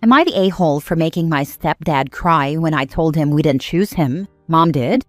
Am I the a-hole for making my stepdad cry when I told him we didn't choose him? Mom did.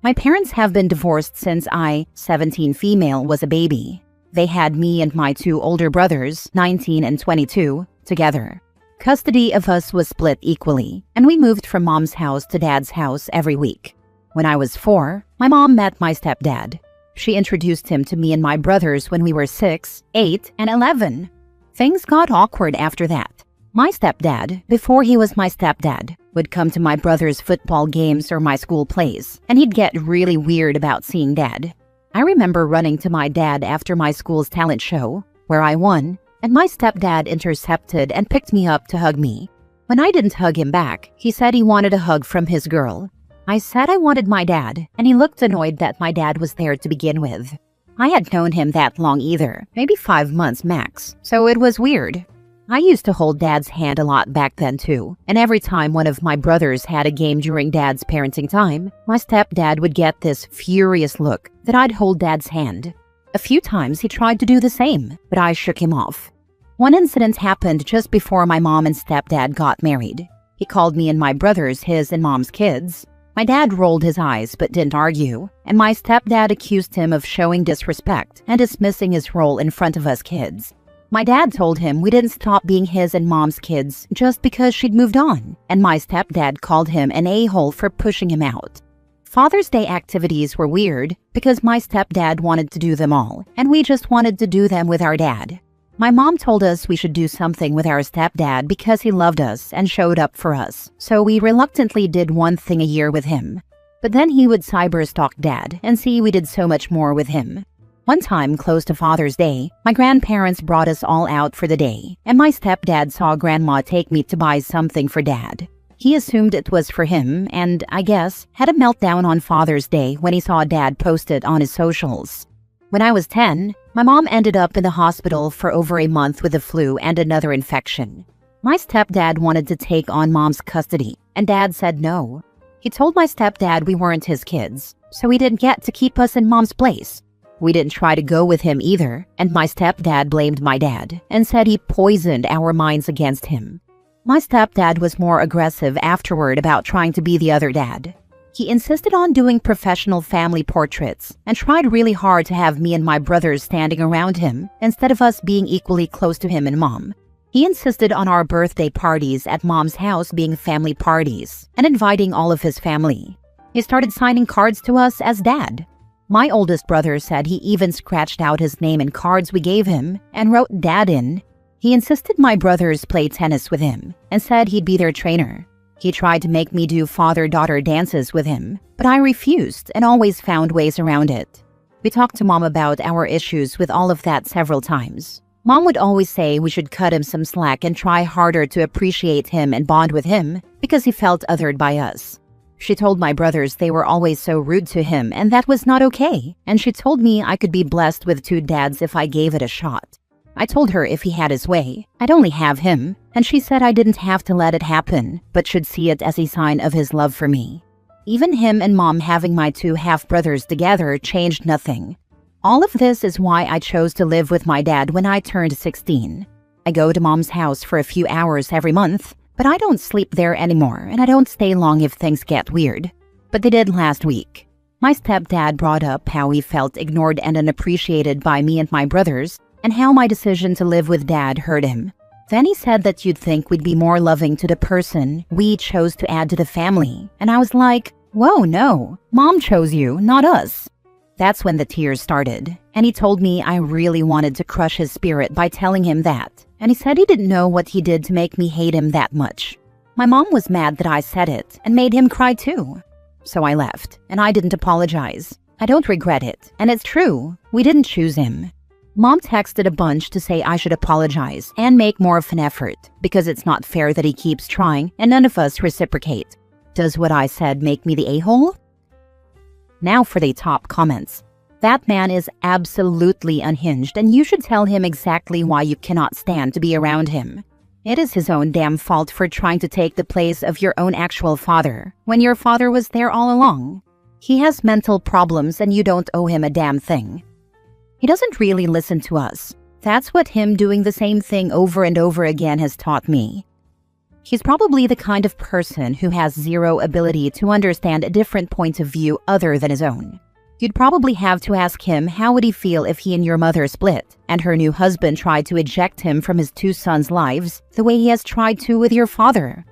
My parents have been divorced since I, 17 female, was a baby. They had me and my two older brothers, 19 and 22, together. Custody of us was split equally, and we moved from mom's house to dad's house every week. When I was 4, my mom met my stepdad. She introduced him to me and my brothers when we were 6, 8, and 11. Things got awkward after that. My stepdad, before he was my stepdad, would come to my brother's football games or my school plays, and he'd get really weird about seeing dad. I remember running to my dad after my school's talent show, where I won, and my stepdad intercepted and picked me up to hug me. When I didn't hug him back, he said he wanted a hug from his girl. I said I wanted my dad, and he looked annoyed that my dad was there to begin with. I hadn't known him that long either, maybe 5 months max, so it was weird. I used to hold dad's hand a lot back then too, and every time one of my brothers had a game during dad's parenting time, my stepdad would get this furious look that I'd hold dad's hand. A few times he tried to do the same, but I shook him off. One incident happened just before my mom and stepdad got married. He called me and my brothers his and mom's kids. My dad rolled his eyes but didn't argue, and my stepdad accused him of showing disrespect and dismissing his role in front of us kids. My dad told him we didn't stop being his and mom's kids just because she'd moved on, and my stepdad called him an a-hole for pushing him out. Father's Day activities were weird because my stepdad wanted to do them all, and we just wanted to do them with our dad. My mom told us we should do something with our stepdad because he loved us and showed up for us, so we reluctantly did one thing a year with him. But then he would cyberstalk dad and see we did so much more with him. One time, close to Father's Day, my grandparents brought us all out for the day, and my stepdad saw Grandma take me to buy something for Dad. He assumed it was for him and, I guess, had a meltdown on Father's Day when he saw Dad post it on his socials. When I was 10, my mom ended up in the hospital for over a month with the flu and another infection. My stepdad wanted to take on Mom's custody, and Dad said no. He told my stepdad we weren't his kids, so he didn't get to keep us in Mom's place. We didn't try to go with him either, and my stepdad blamed my dad and said he poisoned our minds against him. My stepdad was more aggressive afterward about trying to be the other dad. He insisted on doing professional family portraits and tried really hard to have me and my brothers standing around him instead of us being equally close to him and Mom. He insisted on our birthday parties at Mom's house being family parties and inviting all of his family. He started signing cards to us as Dad. My oldest brother said he even scratched out his name in cards we gave him and wrote Dad in. He insisted my brothers play tennis with him and said he'd be their trainer. He tried to make me do father-daughter dances with him, but I refused and always found ways around it. We talked to Mom about our issues with all of that several times. Mom would always say we should cut him some slack and try harder to appreciate him and bond with him because he felt othered by us. She told my brothers they were always so rude to him and that was not okay, and she told me I could be blessed with 2 dads if I gave it a shot. I told her if he had his way, I'd only have him, and she said I didn't have to let it happen, but should see it as a sign of his love for me. Even him and Mom having my 2 half-brothers together changed nothing. All of this is why I chose to live with my dad when I turned 16. I go to Mom's house for a few hours every month, but I don't sleep there anymore, and I don't stay long if things get weird. But they did last week. My stepdad brought up how he felt ignored and unappreciated by me and my brothers, and how my decision to live with Dad hurt him. Then he said that you'd think we'd be more loving to the person we chose to add to the family, and I was like, whoa, no, Mom chose you, not us. That's when the tears started, and he told me I really wanted to crush his spirit by telling him that, and he said he didn't know what he did to make me hate him that much. My mom was mad that I said it and made him cry too. So I left, and I didn't apologize. I don't regret it, and it's true, we didn't choose him. Mom texted a bunch to say I should apologize and make more of an effort because it's not fair that he keeps trying and none of us reciprocate. Does what I said make me the a-hole? Now for the top comments. That man is absolutely unhinged, and you should tell him exactly why you cannot stand to be around him. It is his own damn fault for trying to take the place of your own actual father, when your father was there all along. He has mental problems and you don't owe him a damn thing. He doesn't really listen to us. That's what him doing the same thing over and over again has taught me. He's probably the kind of person who has zero ability to understand a different point of view other than his own. You'd probably have to ask him how would he feel if he and your mother split, and her new husband tried to eject him from his two sons' lives the way he has tried to with your father.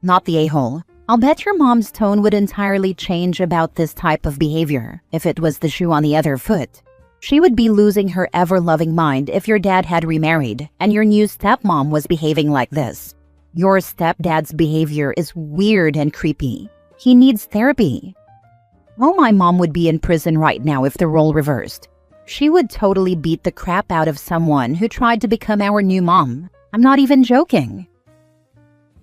Not the a-hole. I'll bet your mom's tone would entirely change about this type of behavior if it was the shoe on the other foot. She would be losing her ever-loving mind if your dad had remarried and your new stepmom was behaving like this. Your stepdad's behavior is weird and creepy. He needs therapy. Oh, my mom would be in prison right now if the role reversed. She would totally beat the crap out of someone who tried to become our new mom. I'm not even joking.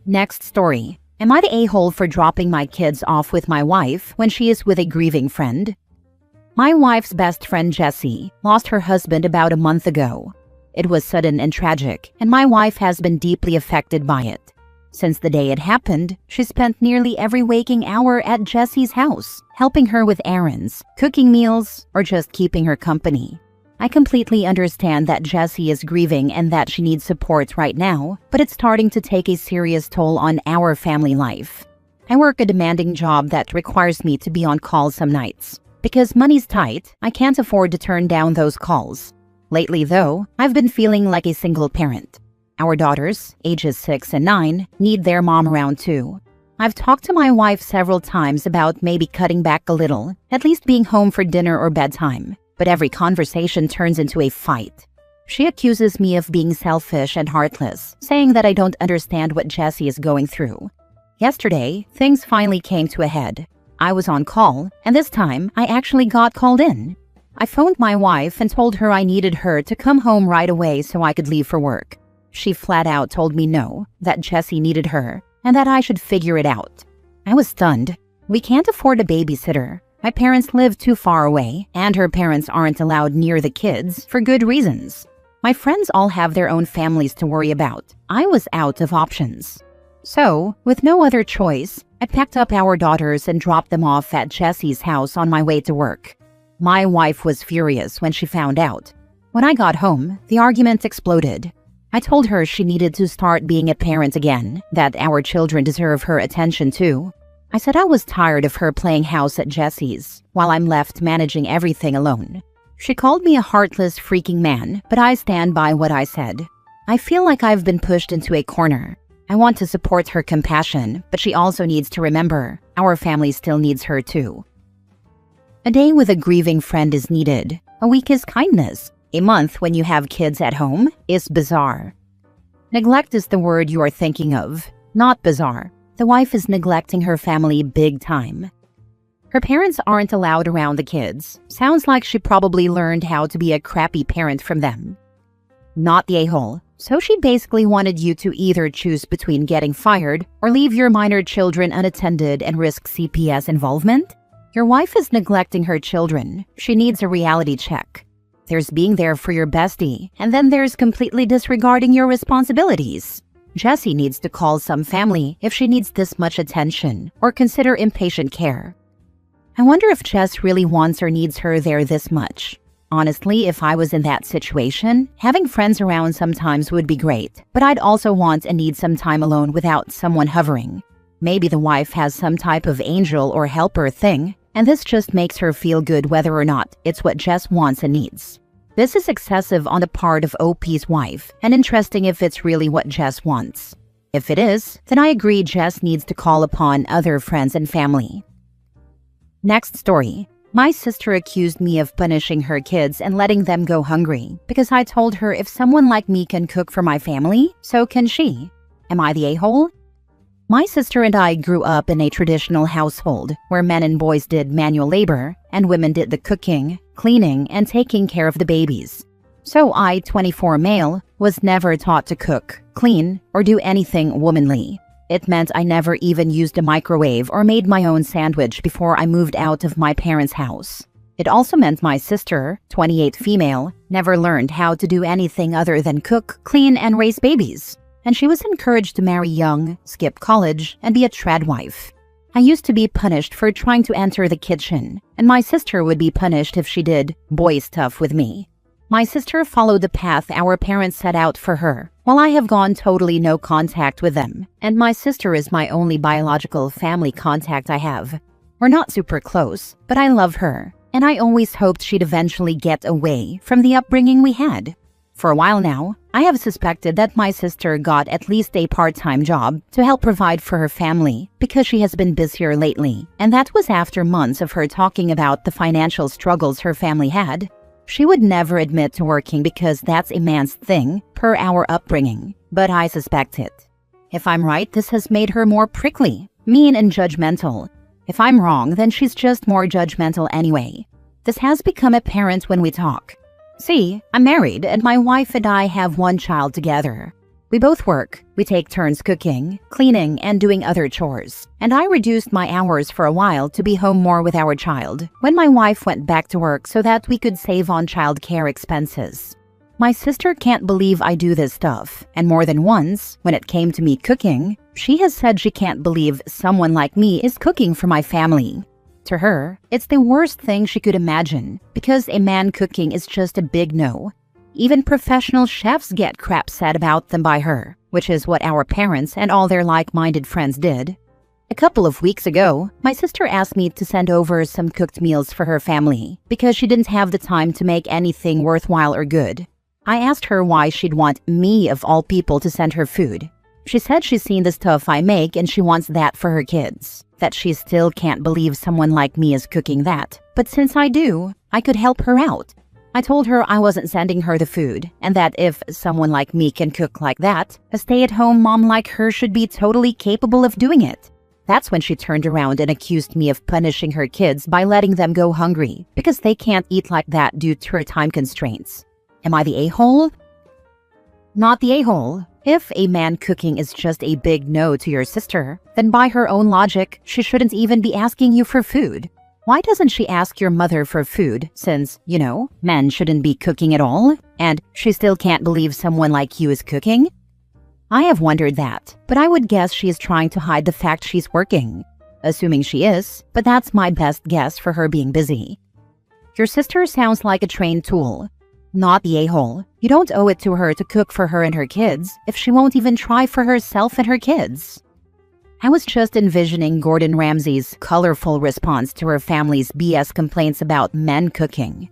Next story. Am I the a-hole for dropping my kids off with my wife when she is with a grieving friend? My wife's best friend Jessie lost her husband about a month ago. It was sudden and tragic, and my wife has been deeply affected by it. Since the day it happened, she spent nearly every waking hour at Jessie's house, helping her with errands, cooking meals, or just keeping her company. I completely understand that Jessie is grieving and that she needs support right now, but it's starting to take a serious toll on our family life. I work a demanding job that requires me to be on call some nights. Because money's tight, I can't afford to turn down those calls. Lately, though, I've been feeling like a single parent. Our daughters, ages 6 and 9, need their mom around too. I've talked to my wife several times about maybe cutting back a little, at least being home for dinner or bedtime, but every conversation turns into a fight. She accuses me of being selfish and heartless, saying that I don't understand what Jessie is going through. Yesterday, things finally came to a head. I was on call, and this time, I actually got called in. I phoned my wife and told her I needed her to come home right away so I could leave for work. She flat out told me no, that Jessie needed her, and that I should figure it out. I was stunned. We can't afford a babysitter. My parents live too far away, and her parents aren't allowed near the kids for good reasons. My friends all have their own families to worry about. I was out of options. So, with no other choice, I packed up our daughters and dropped them off at Jessie's house on my way to work. My wife was furious when she found out. When I got home, the argument exploded. I told her she needed to start being a parent again, that our children deserve her attention too. I said I was tired of her playing house at Jessie's, while I'm left managing everything alone. She called me a heartless freaking man, but I stand by what I said. I feel like I've been pushed into a corner. I want to support her compassion, but she also needs to remember our family still needs her too. A day with a grieving friend is needed. A week is kindness. A month when you have kids at home is bizarre. Neglect is the word you are thinking of, not bizarre. The wife is neglecting her family big time. Her parents aren't allowed around the kids. Sounds like she probably learned how to be a crappy parent from them. Not the a-hole. So she basically wanted you to either choose between getting fired or leave your minor children unattended and risk CPS involvement? Your wife is neglecting her children. She needs a reality check. There's being there for your bestie, and then there's completely disregarding your responsibilities. Jessie needs to call some family if she needs this much attention, or consider inpatient care. I wonder if Jess really wants or needs her there this much. Honestly, if I was in that situation, having friends around sometimes would be great, but I'd also want and need some time alone without someone hovering. Maybe the wife has some type of angel or helper thing, and this just makes her feel good whether or not it's what Jess wants and needs. This is excessive on the part of OP's wife, and interesting if it's really what Jess wants. If it is, then I agree Jess needs to call upon other friends and family. Next story. My sister accused me of punishing her kids and letting them go hungry because I told her if someone like me can cook for my family, so can she. Am I the a-hole? My sister and I grew up in a traditional household where men and boys did manual labor and women did the cooking, cleaning, and taking care of the babies. So I, 24 male, was never taught to cook, clean, or do anything womanly. It meant I never even used a microwave or made my own sandwich before I moved out of my parents' house. It also meant my sister, 28 female, never learned how to do anything other than cook, clean, and raise babies. And she was encouraged to marry young, skip college, and be a trad wife. I used to be punished for trying to enter the kitchen, and my sister would be punished if she did boy stuff with me. My sister followed the path our parents set out for her, while I have gone totally no contact with them, and my sister is my only biological family contact I have. We're not super close, but I love her, and I always hoped she'd eventually get away from the upbringing we had. For a while now, I have suspected that my sister got at least a part-time job to help provide for her family because she has been busier lately, and that was after months of her talking about the financial struggles her family had. She would never admit to working because that's a man's thing, per our upbringing, but I suspect it. If I'm right, this has made her more prickly, mean, and judgmental. If I'm wrong, then she's just more judgmental anyway. This has become apparent when we talk. See, I'm married, and my wife and I have one child together. We both work. We take turns cooking, cleaning, and doing other chores. And I reduced my hours for a while to be home more with our child when my wife went back to work so that we could save on childcare expenses. My sister can't believe I do this stuff, and more than once, when it came to me cooking, she has said she can't believe someone like me is cooking for my family. To her, it's the worst thing she could imagine, because a man cooking is just a big no. Even professional chefs get crap said about them by her, which is what our parents and all their like-minded friends did. A couple of weeks ago, my sister asked me to send over some cooked meals for her family because she didn't have the time to make anything worthwhile or good. I asked her why she'd want me, of all people, to send her food. She said she's seen the stuff I make and she wants that for her kids, that she still can't believe someone like me is cooking that. But since I do, I could help her out. I told her I wasn't sending her the food, and that if someone like me can cook like that, a stay-at-home mom like her should be totally capable of doing it. That's when she turned around and accused me of punishing her kids by letting them go hungry, because they can't eat like that due to her time constraints. Am I the a-hole? Not the a-hole. If a man cooking is just a big no to your sister, then by her own logic, she shouldn't even be asking you for food. Why doesn't she ask your mother for food since, men shouldn't be cooking at all, and she still can't believe someone like you is cooking? I have wondered that, but I would guess she is trying to hide the fact she's working. Assuming she is, but that's my best guess for her being busy. Your sister sounds like a trained tool. Not the a-hole. You don't owe it to her to cook for her and her kids if she won't even try for herself and her kids. I was just envisioning Gordon Ramsay's colorful response to her family's BS complaints about men cooking.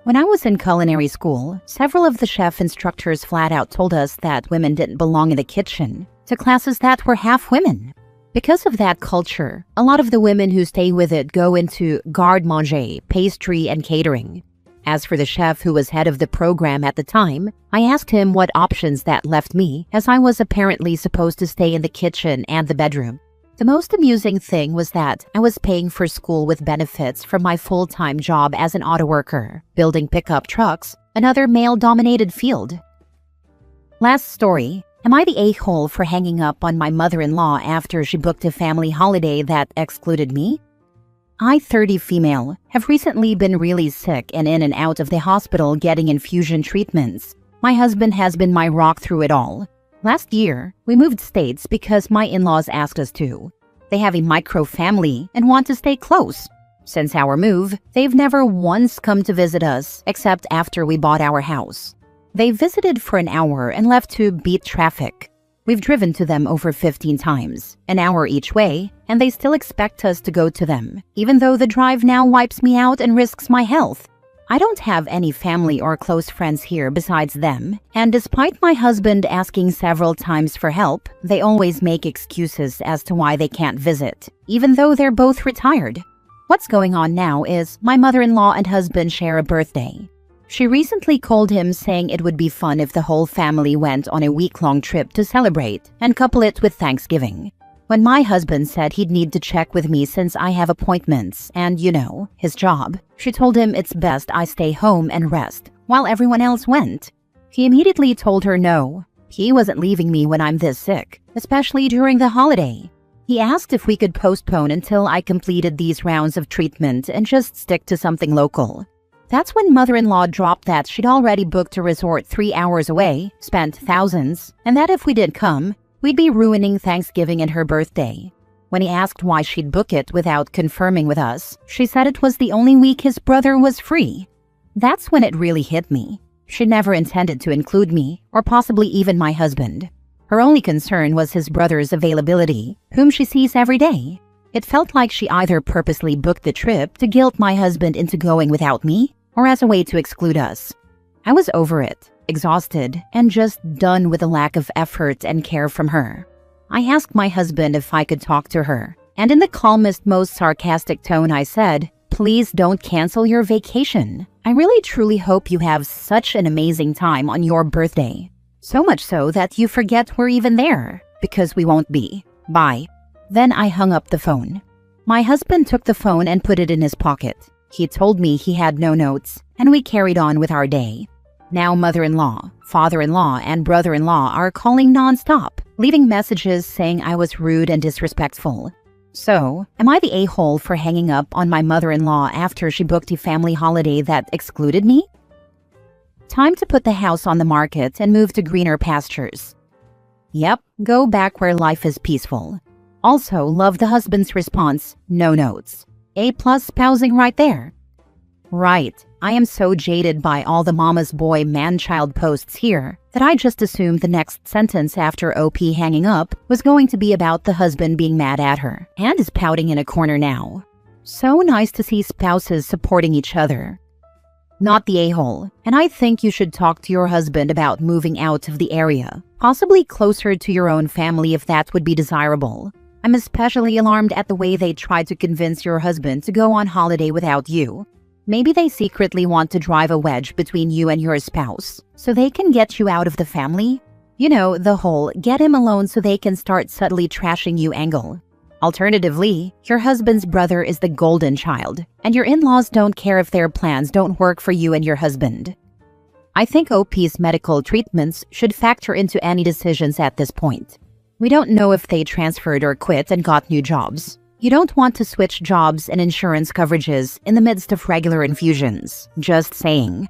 When I was in culinary school, several of the chef instructors flat out told us that women didn't belong in the kitchen to classes that were half women. Because of that culture, a lot of the women who stay with it go into garde-manger, pastry, and catering. As for the chef who was head of the program at the time, I asked him what options that left me, as I was apparently supposed to stay in the kitchen and the bedroom. The most amusing thing was that I was paying for school with benefits from my full-time job as an auto worker, building pickup trucks, another male-dominated field. Last story. Am I the a-hole for hanging up on my mother-in-law after she booked a family holiday that excluded me? I, 30 female, have recently been really sick and in and out of the hospital getting infusion treatments. My husband has been my rock through it all. Last year, we moved states because my in-laws asked us to. They have a micro-family and want to stay close. Since our move, they've never once come to visit us except after we bought our house. They visited for an hour and left to beat traffic. We've driven to them over 15 times, an hour each way, and they still expect us to go to them, even though the drive now wipes me out and risks my health. I don't have any family or close friends here besides them, and despite my husband asking several times for help, they always make excuses as to why they can't visit, even though they're both retired. What's going on now is my mother-in-law and husband share a birthday. She recently called him saying it would be fun if the whole family went on a week-long trip to celebrate and couple it with Thanksgiving. When my husband said he'd need to check with me since I have appointments and, his job, she told him it's best I stay home and rest while everyone else went. He immediately told her no. He wasn't leaving me when I'm this sick, especially during the holiday. He asked if we could postpone until I completed these rounds of treatment and just stick to something local. That's when mother-in-law dropped that she'd already booked a resort 3 hours away, spent thousands, and that if we did come, we'd be ruining Thanksgiving and her birthday. When he asked why she'd book it without confirming with us, she said it was the only week his brother was free. That's when it really hit me. She never intended to include me, or possibly even my husband. Her only concern was his brother's availability, whom she sees every day. It felt like she either purposely booked the trip to guilt my husband into going without me, or as a way to exclude us. I was over it, exhausted, and just done with the lack of effort and care from her. I asked my husband if I could talk to her, and in the calmest, most sarcastic tone I said, "Please don't cancel your vacation. I really truly hope you have such an amazing time on your birthday. So much so that you forget we're even there, because we won't be. Bye." Then I hung up the phone. My husband took the phone and put it in his pocket. He told me he had no notes, and we carried on with our day. Now mother-in-law, father-in-law, and brother-in-law are calling non-stop, leaving messages saying I was rude and disrespectful. So, am I the a-hole for hanging up on my mother-in-law after she booked a family holiday that excluded me? Time to put the house on the market and move to greener pastures. Yep, go back where life is peaceful. Also, love the husband's response, no notes. A+ spousing right there. Right, I am so jaded by all the mama's boy man-child posts here that I just assumed the next sentence after OP hanging up was going to be about the husband being mad at her and is pouting in a corner now. So nice to see spouses supporting each other. Not the a-hole, and I think you should talk to your husband about moving out of the area, possibly closer to your own family if that would be desirable. I'm especially alarmed at the way they tried to convince your husband to go on holiday without you. Maybe they secretly want to drive a wedge between you and your spouse, so they can get you out of the family? You know, the whole get him alone so they can start subtly trashing you angle. Alternatively, your husband's brother is the golden child, and your in-laws don't care if their plans don't work for you and your husband. I think OP's medical treatments should factor into any decisions at this point. We don't know if they transferred or quit and got new jobs. You don't want to switch jobs and insurance coverages in the midst of regular infusions. Just saying.